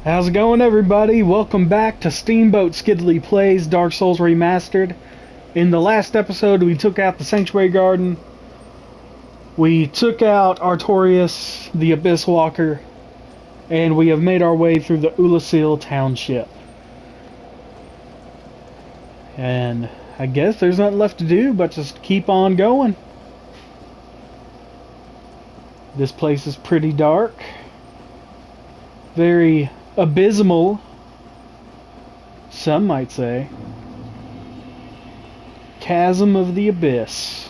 How's it going, everybody? Welcome back to Steamboat Skidley Plays Dark Souls Remastered. In the last episode, we took out the Sanctuary Garden. We took out Artorias, the Abyss Walker, and we have made our way through the Ulasil Township. And I guess there's nothing left to do but just keep on going. This place is pretty dark. Very abysmal, some might say. Chasm of the Abyss.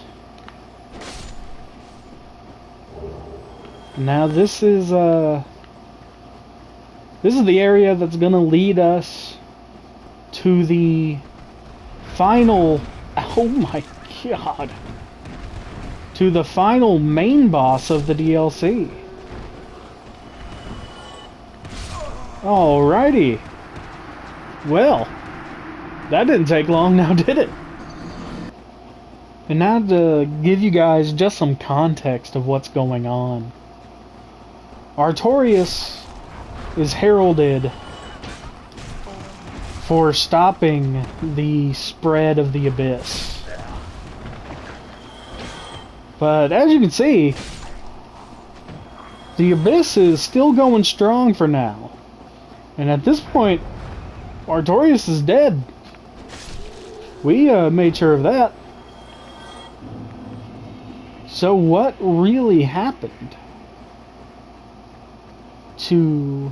Now this is the area that's gonna lead us to the final, oh my god, to the final main boss of the DLC. Alrighty. Well, that didn't take long now, did it? And now to give you guys just some context of what's going on. Artorias is heralded for stopping the spread of the Abyss. But as you can see, the Abyss is still going strong for now. And at this point, Artorias is dead. We made sure of that. So what really happened to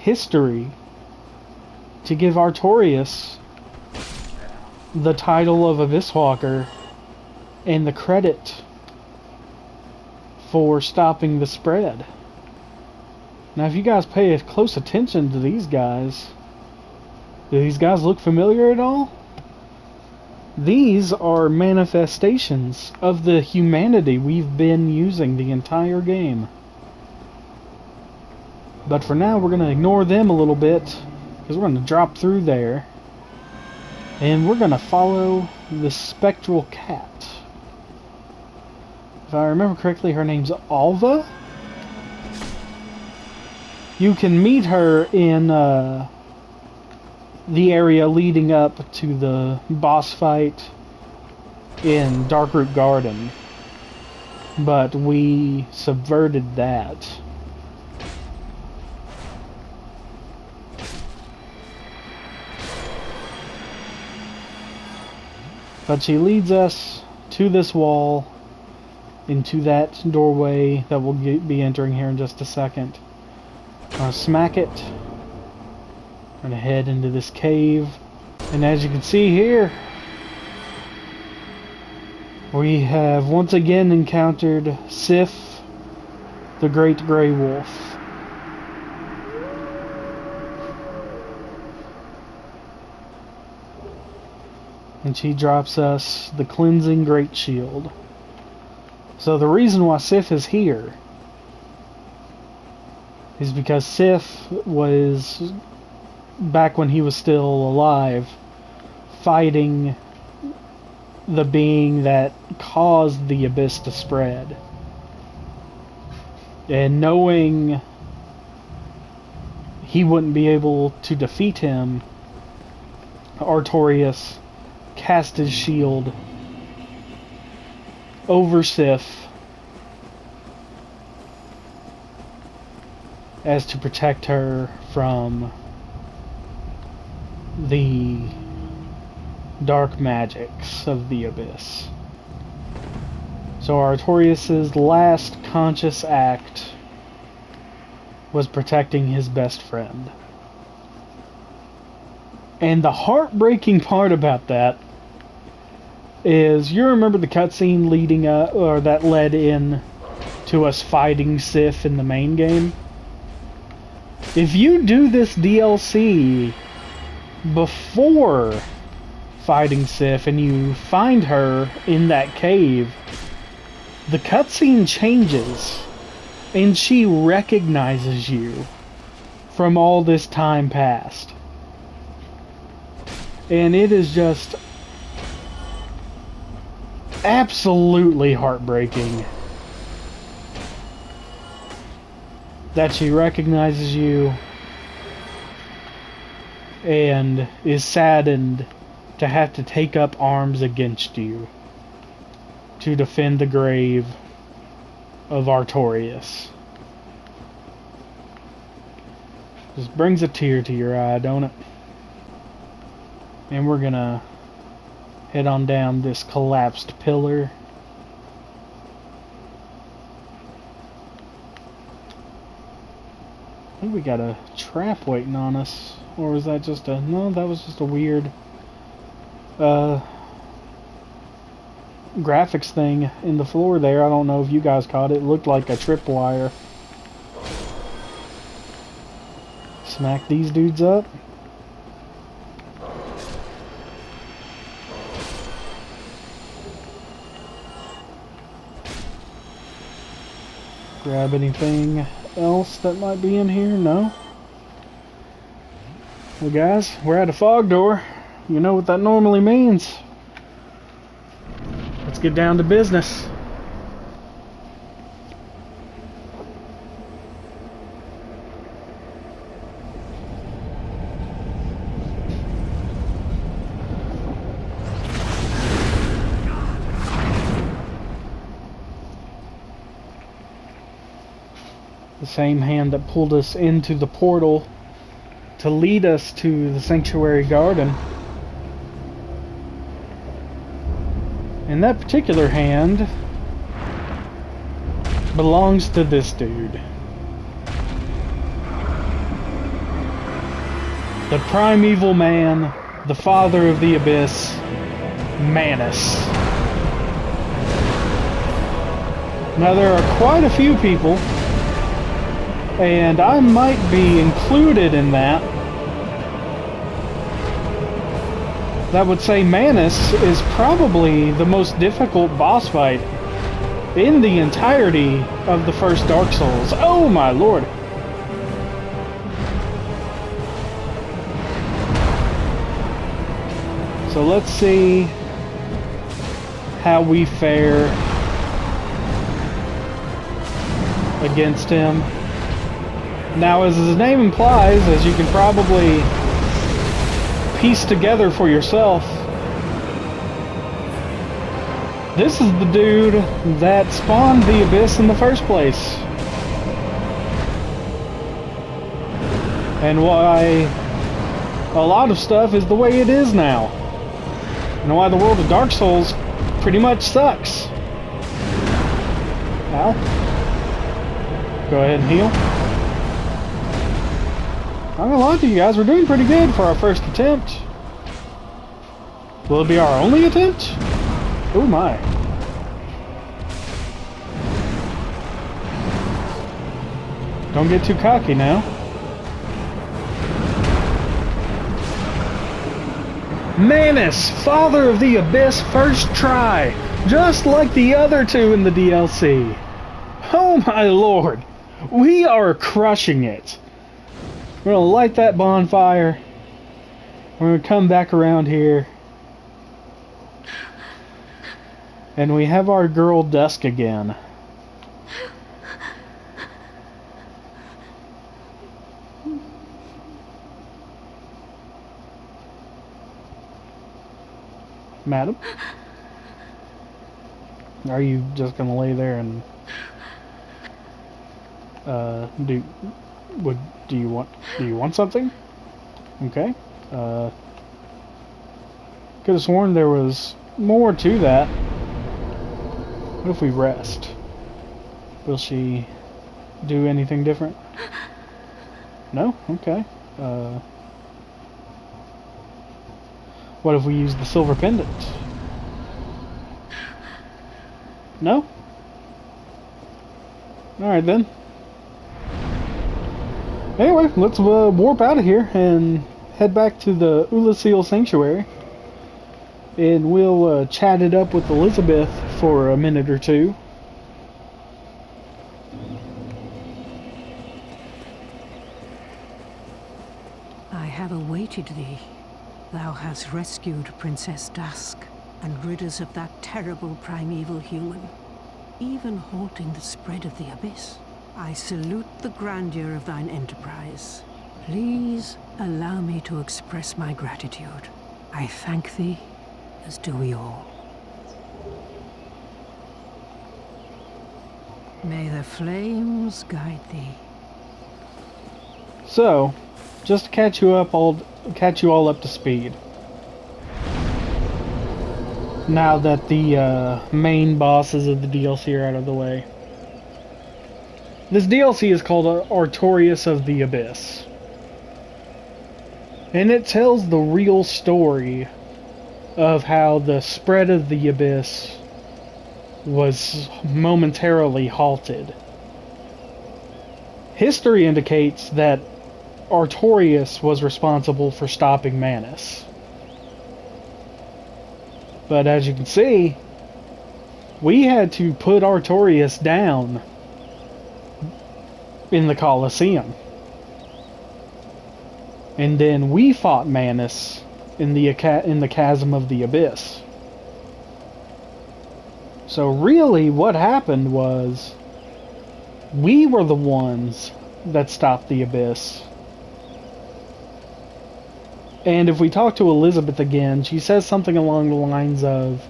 history to give Artorias the title of Abyss Walker and the credit for stopping the spread? Now, if you guys pay close attention to these guys, do these guys look familiar at all? These are manifestations of the humanity we've been using the entire game. But for now, we're going to ignore them a little bit, because we're going to drop through there, and we're going to follow the spectral cat. If I remember correctly, her name's Alva? You can meet her in the area leading up to the boss fight in Darkroot Garden, but we subverted that. But she leads us to this wall, into that doorway that we'll be entering here in just a second. Gonna smack it. Gonna head into this cave, and as you can see here, we have once again encountered Sif, the Great Grey Wolf. And she drops us the Cleansing Great Shield. So the reason why Sif is here is because Sif was, back when he was still alive, fighting the being that caused the Abyss to spread. And knowing he wouldn't be able to defeat him, Artorias cast his shield over Sif as to protect her from the dark magics of the Abyss. So Artorias' last conscious act was protecting his best friend. And the heartbreaking part about that is, you remember the cutscene leading up, or that led in to us fighting Sif in the main game? If you do this DLC before fighting Sif and you find her in that cave, the cutscene changes and she recognizes you from all this time past. And it is just absolutely heartbreaking that she recognizes you and is saddened to have to take up arms against you to defend the grave of Artorias. Just brings a tear to your eye, don't it? And we're gonna head on down this collapsed pillar. I think we got a trap waiting on us. Or was that just a... No, that was just a weird graphics thing in the floor there. I don't know if you guys caught it. It looked like a tripwire. Smack these dudes up. Grab anything else that might be in here? No? Well guys, we're at a fog door. You know what that normally means. Let's get down to business. The same hand that pulled us into the portal to lead us to the sanctuary garden. And that particular hand belongs to this dude. The primeval man, the father of the abyss, Manus. Now there are quite a few people, and I might be included in that would say Manus is probably the most difficult boss fight in the entirety of the first Dark Souls. Oh my lord! So let's see how we fare against him. Now, as his name implies, as you can probably piece together for yourself, this is the dude that spawned the Abyss in the first place. And why a lot of stuff is the way it is now. And why the world of Dark Souls pretty much sucks. Ow. Go ahead and heal. I'm gonna lie to you guys, we're doing pretty good for our first attempt. Will it be our only attempt? Oh my. Don't get too cocky now. Manus, father of the abyss, first try. Just like the other two in the DLC. Oh my lord. We are crushing it. We're gonna light that bonfire. We're gonna come back around here. And we have our girl Dusk again. Madam? Are you just gonna lay there and do you want something? Okay. Could have sworn there was more to that. What if we rest? Will she do anything different? No? Okay. What if we use the silver pendant? No? Alright then. Anyway, let's warp out of here and head back to the Ulasil Sanctuary. And we'll chat it up with Elizabeth for a minute or two. I have awaited thee. Thou hast rescued Princess Dusk and rid us of that terrible primeval human, even halting the spread of the abyss. I salute the grandeur of thine enterprise. Please allow me to express my gratitude. I thank thee, as do we all. May the flames guide thee. So, just to catch you all up to speed. Now that the main bosses of the DLC are out of the way. This DLC is called Artorias of the Abyss. And it tells the real story of how the spread of the Abyss was momentarily halted. History indicates that Artorias was responsible for stopping Manus. But as you can see, we had to put Artorias down in the Colosseum. And then we fought Manus in the Chasm of the Abyss. So really what happened was we were the ones that stopped the Abyss. And if we talk to Elizabeth again, she says something along the lines of,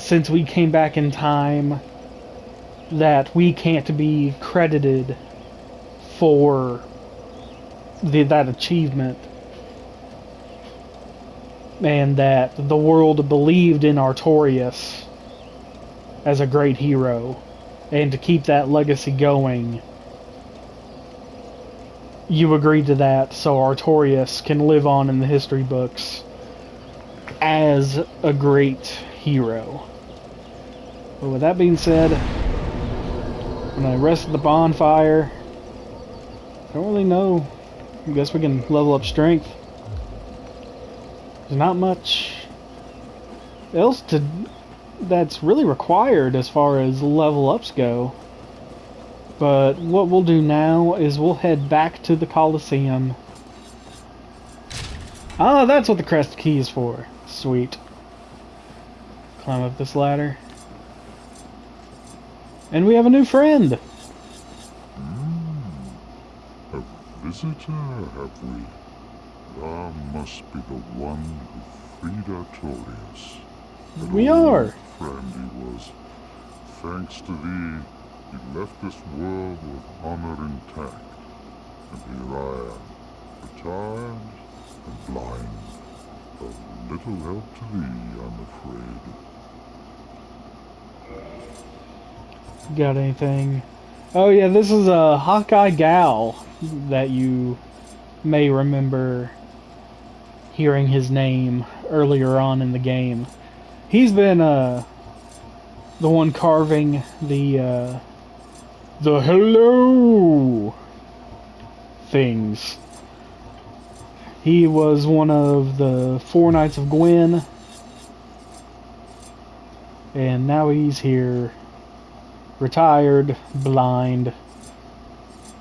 since we came back in time, that we can't be credited for that achievement. And that the world believed in Artorias as a great hero. And to keep that legacy going, you agreed to that so Artorias can live on in the history books as a great hero. But with that being said, when I rest at the bonfire, I don't really know. I guess we can level up strength. There's not much else that's really required as far as level ups go. But what we'll do now is we'll head back to the Colosseum. Ah, that's what the crest key is for. Sweet. Climb up this ladder. And we have a new friend! A visitor, have we? Thou must be the one who freed Artorias. We are! Friend he was. Thanks to thee, he left this world with honor intact. And here I am, retired and blind. Of little help to thee, I'm afraid. Got anything? Oh yeah, this is a Hawkeye Gal that you may remember hearing his name earlier on in the game. He's been the one carving the hello things. He was one of the 4 Knights of Gwyn, and now he's here, retired, blind,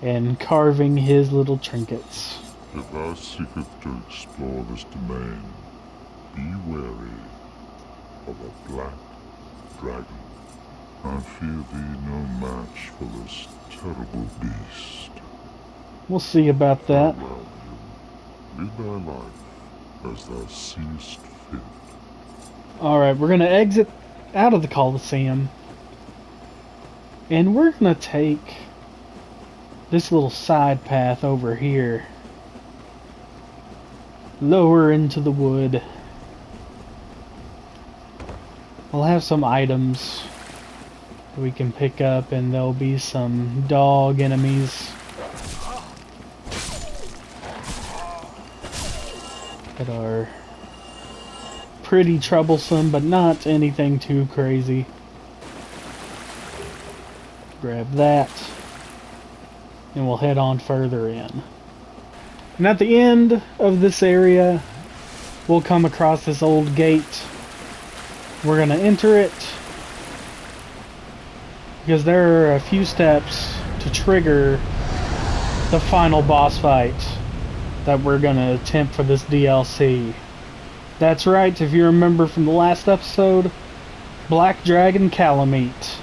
and carving his little trinkets. If thou seekest to explore this domain, be wary of a black dragon. I fear thee no match for this terrible beast. We'll see about that. Farewell, live thy life as thou seest fit. Alright, we're gonna exit out of the Colosseum. And we're gonna take this little side path over here. Lower into the wood. We'll have some items that we can pick up, and there'll be some dog enemies that are pretty troublesome, but not anything too crazy. Grab that, and we'll head on further in. And at the end of this area, we'll come across this old gate. We're gonna enter it, because there are a few steps to trigger the final boss fight that we're gonna attempt for this DLC. That's right, if you remember from the last episode, Black Dragon Calamite.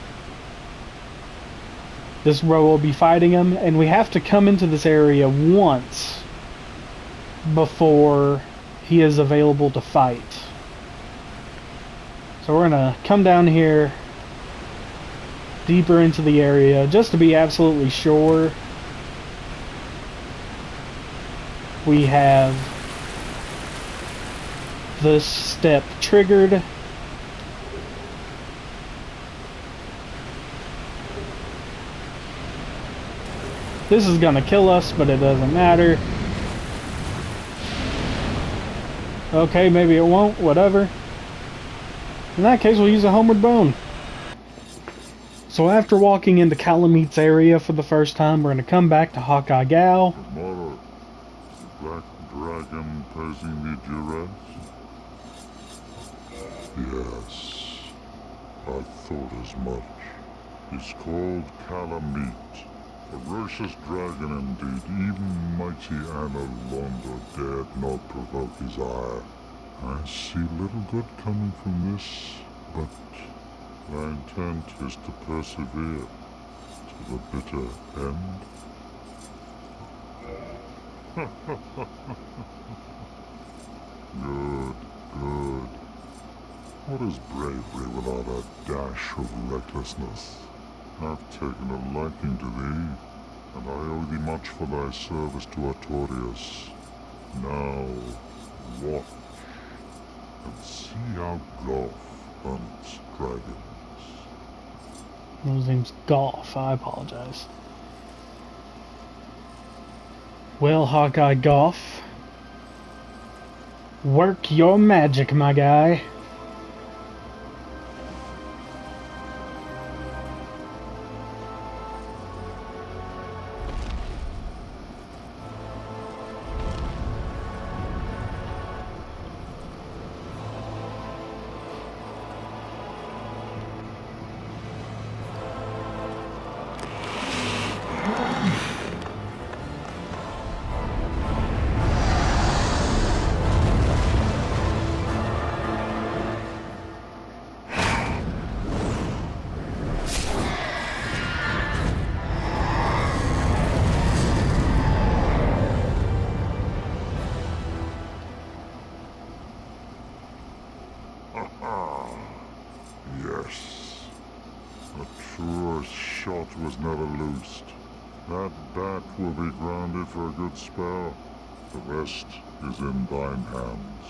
This is where we'll be fighting him, and we have to come into this area once before he is available to fight. So we're gonna come down here deeper into the area just to be absolutely sure we have this step triggered. This is gonna kill us, but it doesn't matter. Okay, maybe it won't, whatever. In that case, we'll use a homeward bone. So after walking into Calameet's area for the first time, we're gonna come back to Hawkeye Gal. Mother, the black dragon posing the duress? Yes, I thought as much. He's called Calameet. Ferocious dragon indeed, even mighty Anna Londa dared not provoke his ire. I see little good coming from this, but my intent is to persevere to the bitter end. Good, good. What is bravery without a dash of recklessness? I've taken a liking to thee, and I owe thee much for thy service to Artorias. Now, watch, and see how Golf hunts dragons. His name's Golf, I apologize. Well, Hawkeye Golf, work your magic, my guy. Yes. A truer shot was never loosed. That bat will be grounded for a good spell. The rest is in thine hands.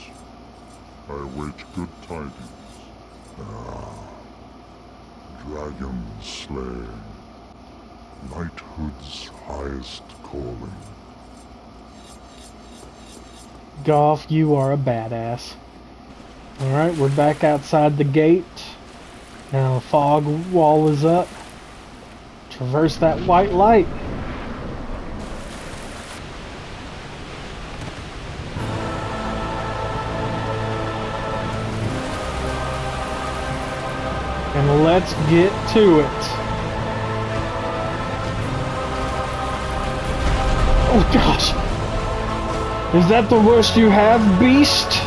I await good tidings. Ah, dragon slaying. Knighthood's highest calling. Golf, you are a badass. Alright, we're back outside the gate. Now the fog wall is up. Traverse that white light. And let's get to it. Oh gosh. Is that the worst you have, beast?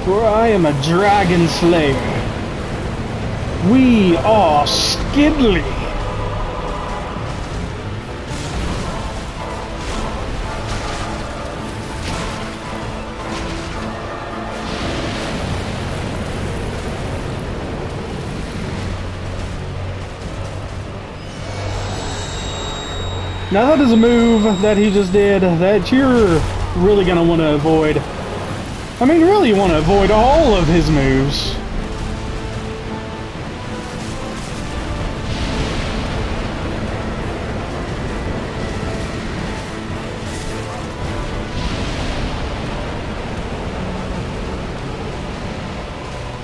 For I am a dragon slayer. We are Skidly. Now that is a move that he just did that you're really going to want to avoid. I mean, really, you want to avoid all of his moves.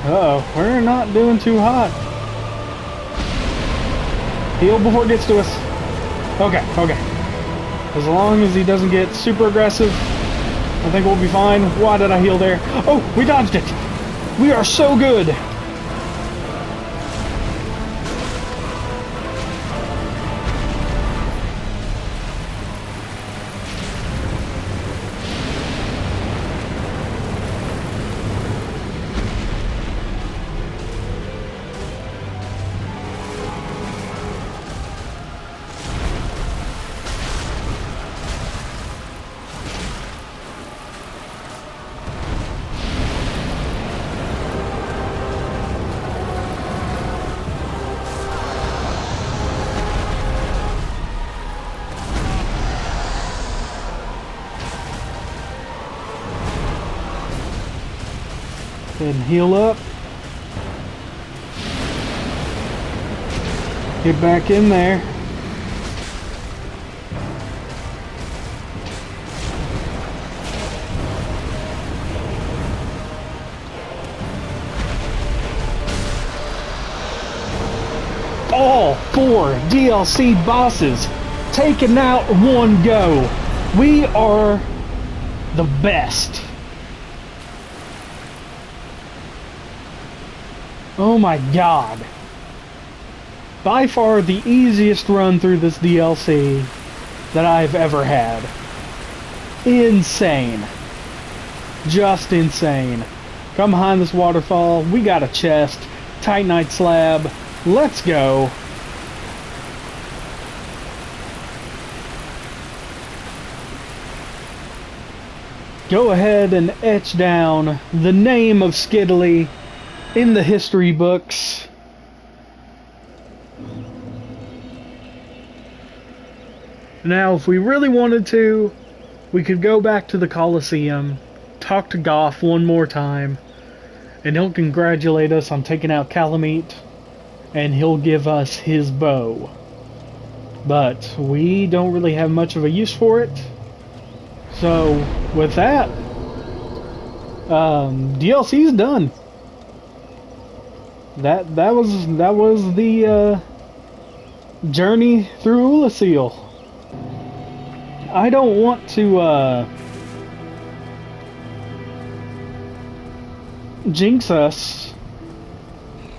Uh-oh, we're not doing too hot. Heal before it gets to us. Okay, okay. As long as he doesn't get super aggressive, I think we'll be fine. Why did I heal there? Oh, we dodged it. We are so good. And heal up. Get back in there. All 4 DLC bosses taken out in one go. We are the best. Oh my god. By far the easiest run through this DLC that I've ever had. Insane. Just insane. Come behind this waterfall. We got a chest. Titanite slab. Let's go. Go ahead and etch down the name of Skiddly in the history books. Now, if we really wanted to, we could go back to the Colosseum, talk to Goff one more time, and he'll congratulate us on taking out Calamite, and he'll give us his bow. But we don't really have much of a use for it. So, with that, DLC's done. That was the journey through Ulasil. I don't want to jinx us,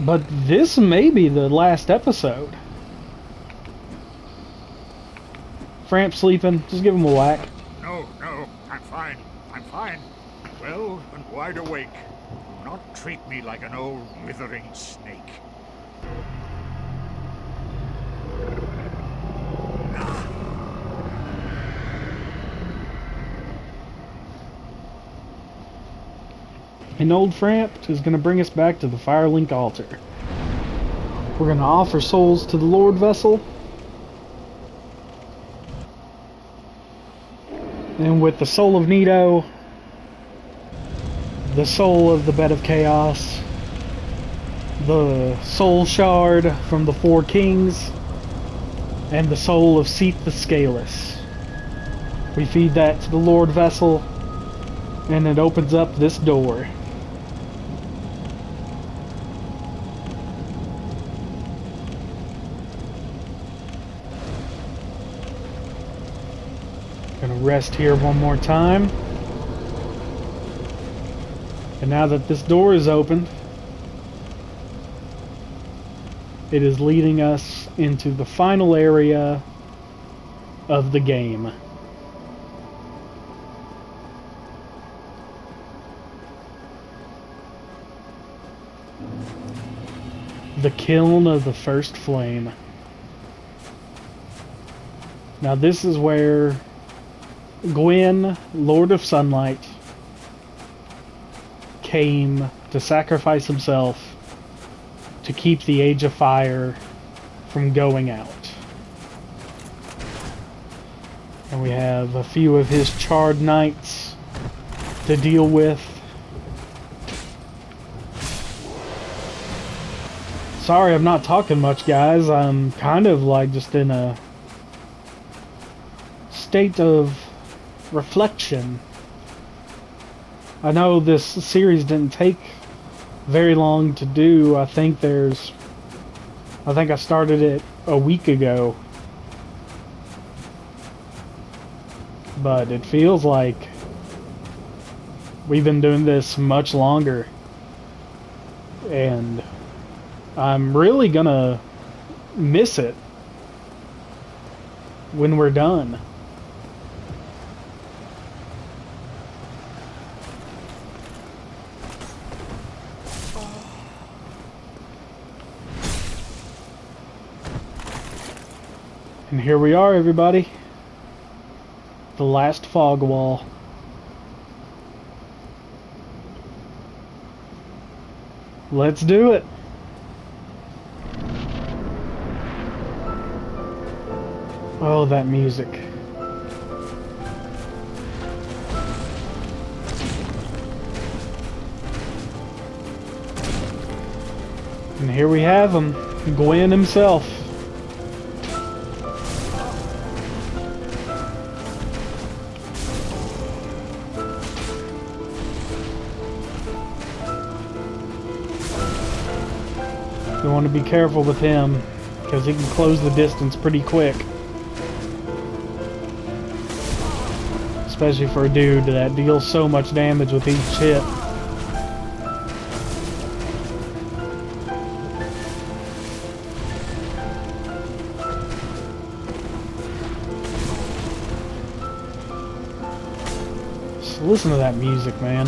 but this may be the last episode. Framp sleeping. Just give him a whack. No, I'm fine. I'm fine. Well and wide awake. Do not treat me like an old withering snake. And old Framp is going to bring us back to the Firelink altar. We're going to offer souls to the Lord Vessel. And with the soul of Nito, the soul of the Bed of Chaos, the soul shard from the 4 Kings, and the soul of Seath the Scaleless, we feed that to the Lord Vessel, and it opens up this door. Gonna rest here one more time. And now that this door is opened, it is leading us into the final area of the game. The Kiln of the First Flame. Now this is where Gwyn, Lord of Sunlight, came to sacrifice himself to keep the Age of Fire from going out. And we have a few of his charred knights to deal with. Sorry I'm not talking much, guys. I'm kind of like just in a state of reflection. I know this series didn't take very long to do. I think I started it a week ago. But it feels like we've been doing this much longer. And I'm really gonna miss it when we're done. And here we are, everybody. The last fog wall. Let's do it. Oh, that music. And here we have him, Gwen himself. You want to be careful with him, because he can close the distance pretty quick. Especially for a dude that deals so much damage with each hit. Just listen to that music, man.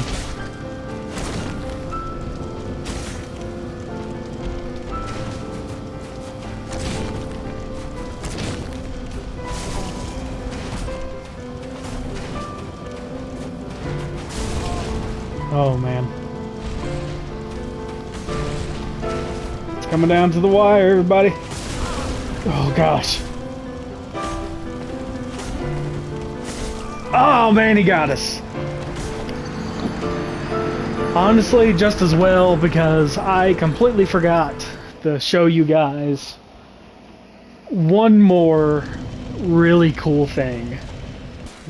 Oh man. It's coming down to the wire, everybody. Oh gosh. Oh man, he got us. Honestly, just as well, because I completely forgot to show you guys one more really cool thing.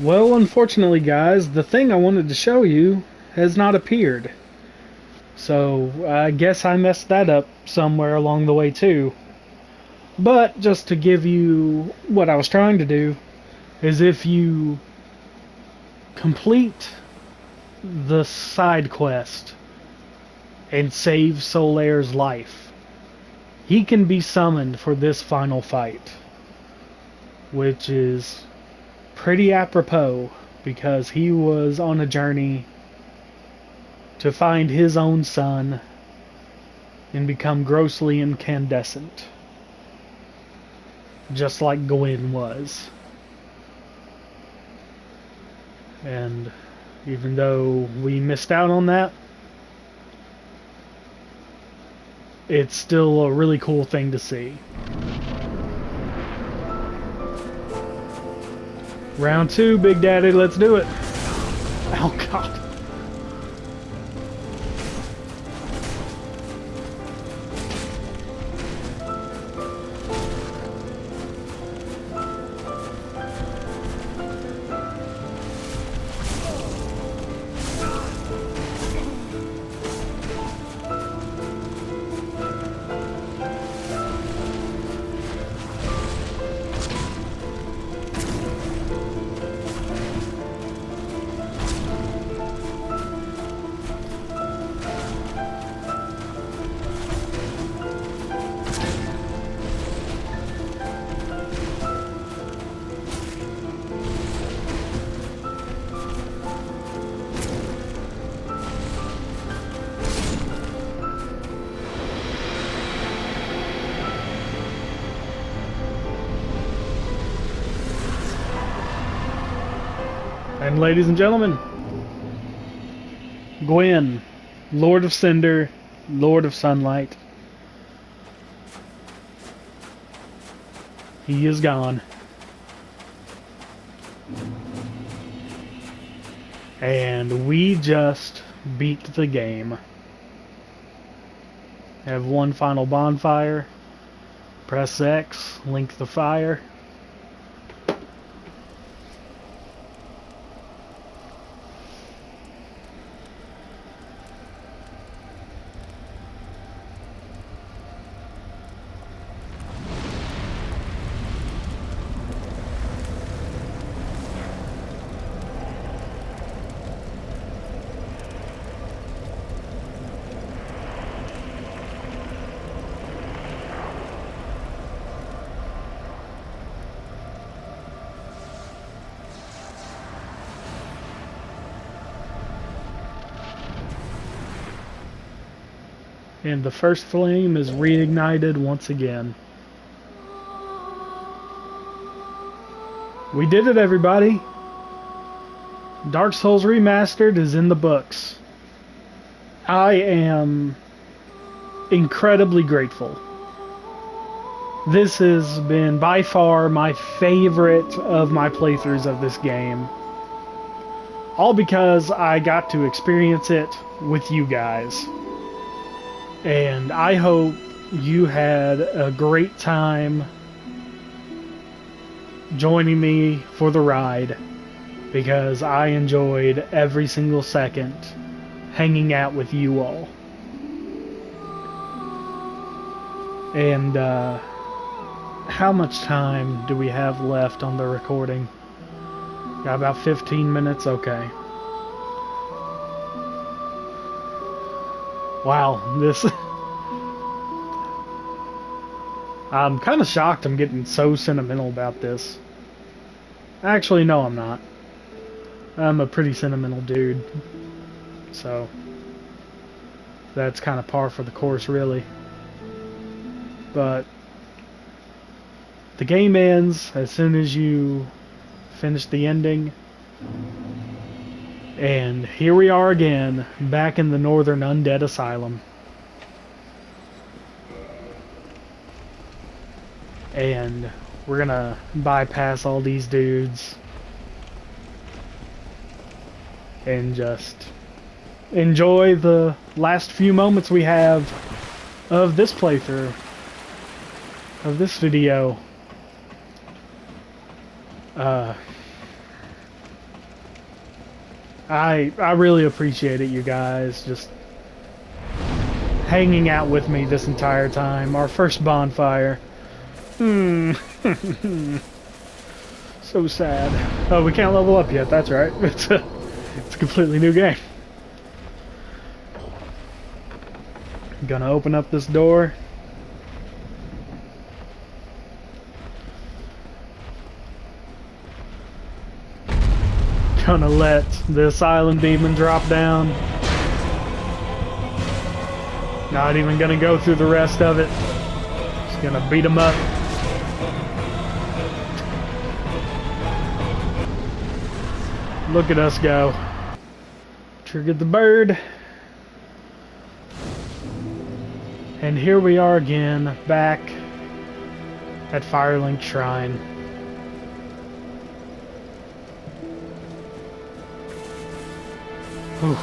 Well, unfortunately guys, the thing I wanted to show you has not appeared. So I guess I messed that up somewhere along the way too. But just to give you what I was trying to do, is if you complete the side quest and save Solaire's life, he can be summoned for this final fight, which is pretty apropos because he was on a journey to find his own son and become grossly incandescent, just like Gwen was. And even though we missed out on that, it's still a really cool thing to see. Round 2, Big Daddy, let's do it. Oh god. And ladies and gentlemen, Gwen, Lord of Cinder, Lord of Sunlight. He is gone. And we just beat the game. Have one final bonfire. Press X, link the fire. And the first flame is reignited once again. We did it, everybody! Dark Souls Remastered is in the books. I am incredibly grateful. This has been by far my favorite of my playthroughs of this game. All because I got to experience it with you guys. And I hope you had a great time joining me for the ride, because I enjoyed every single second hanging out with you all. And how much time do we have left on the recording? Got about 15 minutes? Okay. Wow, this... I'm kind of shocked I'm getting so sentimental about this. Actually, no, I'm not. I'm a pretty sentimental dude. So, that's kind of par for the course, really. But, the game ends as soon as you finish the ending. And here we are again, back in the Northern Undead Asylum. And we're gonna bypass all these dudes and just enjoy the last few moments we have of this playthrough, of this video. I really appreciate it, you guys, just hanging out with me this entire time. Our first bonfire. So sad. Oh, we can't level up yet, that's right. It's a completely new game. Gonna open up this door. Gonna let the asylum demon drop down. Not even gonna go through the rest of it. Just gonna beat him up. Look at us go. Triggered the bird. And here we are again, back at Firelink Shrine. Whew.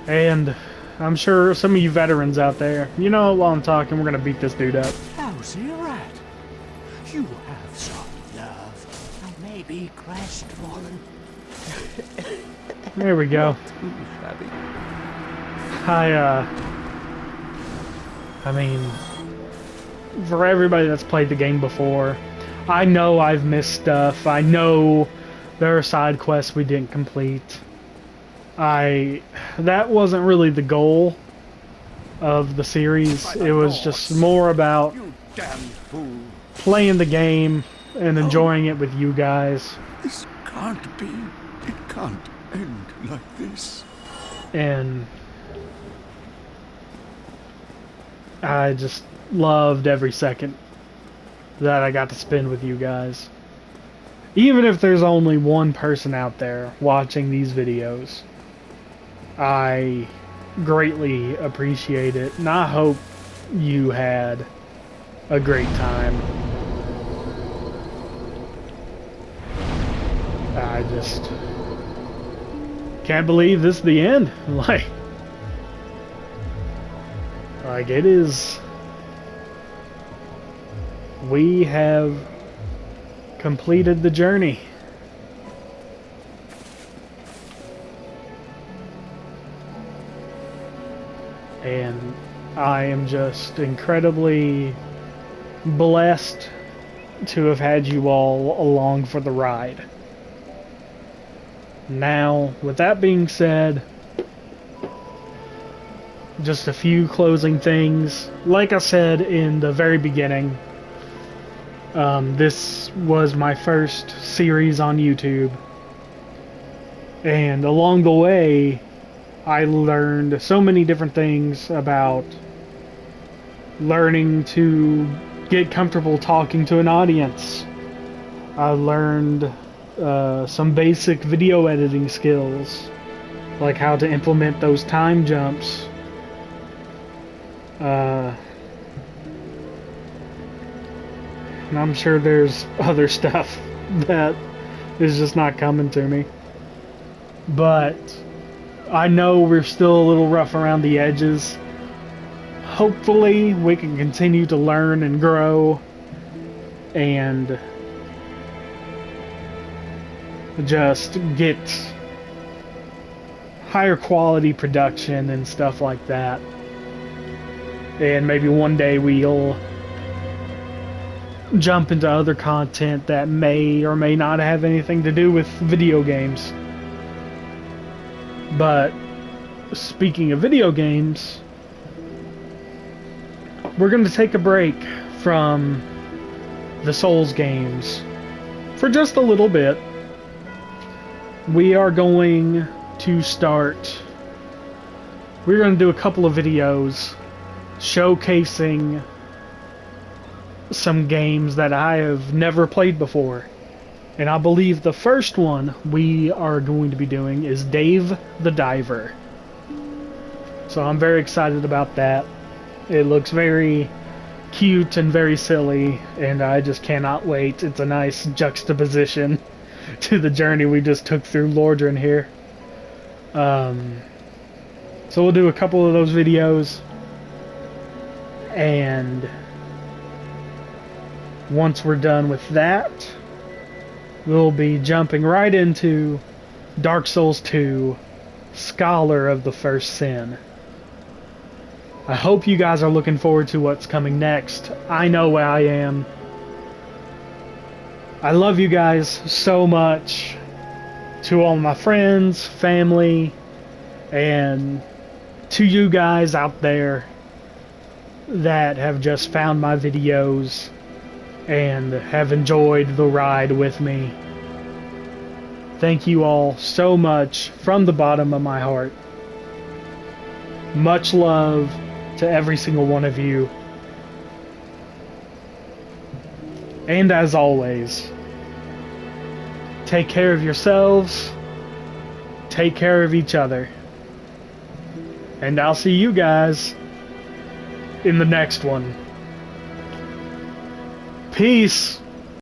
And I'm sure some of you veterans out there, you know, while I'm talking, we're gonna beat this dude up. How's your rat? You have some love. I may be crestfallen. There we go. I mean, for everybody that's played the game before, I know I've missed stuff. I know there are side quests we didn't complete. That wasn't really the goal of the series. It was just more about You damn fool. playing the game and enjoying it with you guys. This can't be. It can't end like this. And I just loved every second that I got to spend with you guys. Even if there's only one person out there watching these videos, I greatly appreciate it, and I hope you had a great time. I just can't believe this is the end. Like it is. We have completed the journey. And I am just incredibly blessed to have had you all along for the ride. Now, with that being said, just a few closing things. Like I said in the very beginning, this was my first series on YouTube. And along the way, I learned so many different things about learning to get comfortable talking to an audience. I learned some basic video editing skills, like how to implement those time jumps. And I'm sure there's other stuff that is just not coming to me. But I know we're still a little rough around the edges. Hopefully, we can continue to learn and grow and just get higher quality production and stuff like that. And maybe one day we'll jump into other content that may or may not have anything to do with video games. But speaking of video games, we're going to take a break from the Souls games for just a little bit. We are going to start... We're going to do a couple of videos showcasing some games that I have never played before. And I believe the first one we are going to be doing is Dave the Diver. So I'm very excited about that. It looks very cute and very silly, and I just cannot wait. It's a nice juxtaposition to the journey we just took through Lordran here. So we'll do a couple of those videos, and once we're done with that, we'll be jumping right into Dark Souls 2, Scholar of the First Sin. I hope you guys are looking forward to what's coming next. I know I am. I love you guys so much. To all my friends, family, and to you guys out there that have just found my videos and have enjoyed the ride with me. Thank you all so much from the bottom of my heart. Much love to every single one of you. And as always, take care of yourselves, take care of each other, and I'll see you guys in the next one. Peace!